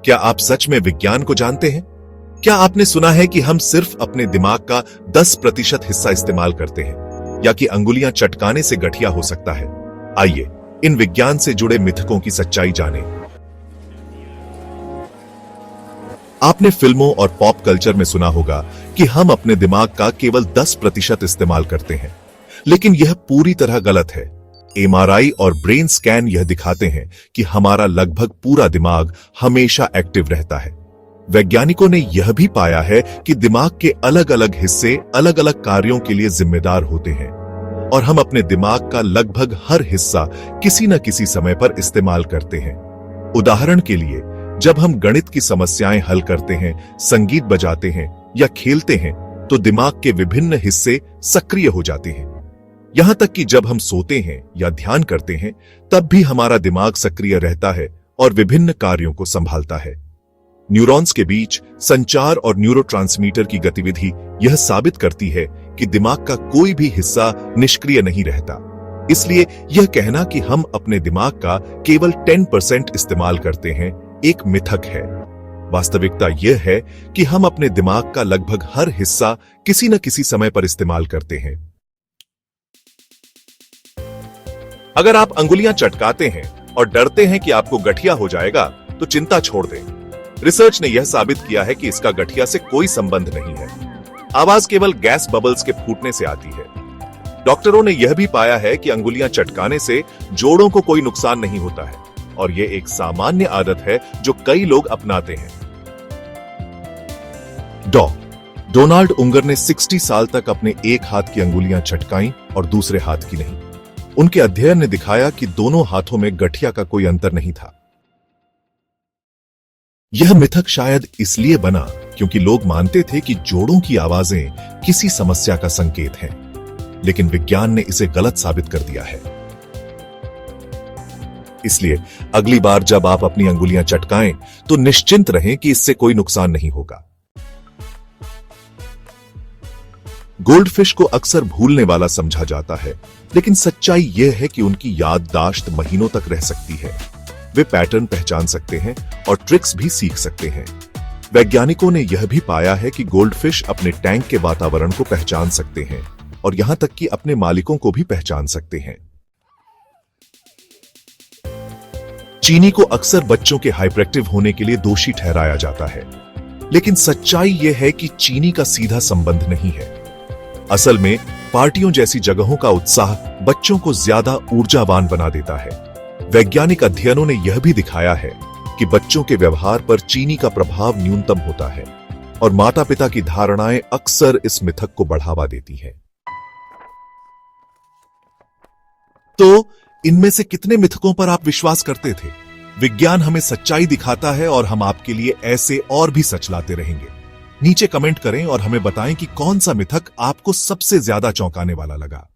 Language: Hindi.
क्या आप सच में विज्ञान को जानते हैं? क्या आपने सुना है कि हम सिर्फ अपने दिमाग का 10% हिस्सा इस्तेमाल करते हैं, या कि अंगुलियां चटकाने से गठिया हो सकता है? आइए इन विज्ञान से जुड़े मिथकों की सच्चाई जानें। आपने फिल्मों और पॉप कल्चर में सुना होगा कि हम अपने दिमाग का केवल 10% इस्तेमाल करते हैं, लेकिन यह पूरी तरह गलत है। एमआरआई और ब्रेन स्कैन यह दिखाते हैं कि हमारा लगभग पूरा दिमाग हमेशा एक्टिव रहता है। वैज्ञानिकों ने यह भी पाया है कि दिमाग के अलग अलग हिस्से अलग अलग कार्यों के लिए जिम्मेदार होते हैं, और हम अपने दिमाग का लगभग हर हिस्सा किसी न किसी समय पर इस्तेमाल करते हैं। उदाहरण के लिए, जब हम गणित की समस्याएं हल करते हैं, संगीत बजाते हैं या खेलते हैं, तो दिमाग के विभिन्न हिस्से सक्रिय हो जाते हैं। यहां तक कि जब हम सोते हैं या ध्यान करते हैं, तब भी हमारा दिमाग सक्रिय रहता है और विभिन्न कार्यों को संभालता है। न्यूरॉन्स के बीच संचार और न्यूरोट्रांसमीटर की गतिविधि यह साबित करती है कि दिमाग का कोई भी हिस्सा निष्क्रिय नहीं रहता। इसलिए यह कहना कि हम अपने दिमाग का केवल 10% इस्तेमाल करते हैं एक मिथक है। वास्तविकता यह है कि हम अपने दिमाग का लगभग हर हिस्सा किसी न किसी समय पर इस्तेमाल करते हैं। अगर आप अंगुलियां चटकाते हैं और डरते हैं कि आपको गठिया हो जाएगा, तो चिंता छोड़ दें। रिसर्च ने यह साबित किया है कि इसका गठिया से कोई संबंध नहीं है। आवाज केवल गैस बबल्स के फूटने से आती है। डॉक्टरों ने यह भी पाया है कि अंगुलियां चटकाने से जोड़ों को कोई नुकसान नहीं होता है, और यह एक सामान्य आदत है जो कई लोग अपनाते हैं। डोनाल्ड उंगर ने 60 साल तक अपने एक हाथ की अंगुलियां चटकाई और दूसरे हाथ की नहीं। उनके अध्ययन ने दिखाया कि दोनों हाथों में गठिया का कोई अंतर नहीं था। यह मिथक शायद इसलिए बना क्योंकि लोग मानते थे कि जोड़ों की आवाजें किसी समस्या का संकेत हैं, लेकिन विज्ञान ने इसे गलत साबित कर दिया है। इसलिए अगली बार जब आप अपनी अंगुलियां चटकाएं, तो निश्चिंत रहें कि इससे कोई नुकसान नहीं होगा। गोल्डफिश को अक्सर भूलने वाला समझा जाता है, लेकिन सच्चाई यह है कि उनकी याददाश्त महीनों तक रह सकती है। वे पैटर्न पहचान सकते हैं और ट्रिक्स भी सीख सकते हैं। वैज्ञानिकों ने यह भी पाया है कि गोल्डफिश अपने टैंक के वातावरण को पहचान सकते हैं, और यहां तक कि अपने मालिकों को भी पहचान सकते हैं। चीनी को अक्सर बच्चों के हाइपरएक्टिव होने के लिए दोषी ठहराया जाता है, लेकिन सच्चाई यह है कि चीनी का सीधा संबंध नहीं है। असल में पार्टियों जैसी जगहों का उत्साह बच्चों को ज्यादा ऊर्जावान बना देता है। वैज्ञानिक अध्ययनों ने यह भी दिखाया है कि बच्चों के व्यवहार पर चीनी का प्रभाव न्यूनतम होता है, और माता-पिता की धारणाएं अक्सर इस मिथक को बढ़ावा देती हैं। तो इनमें से कितने मिथकों पर आप विश्वास करते थे? विज्ञान हमें सच्चाई दिखाता है, और हम आपके लिए ऐसे और भी सच लाते रहेंगे। नीचे कमेंट करें और हमें बताएं कि कौन सा मिथक आपको सबसे ज्यादा चौंकाने वाला लगा।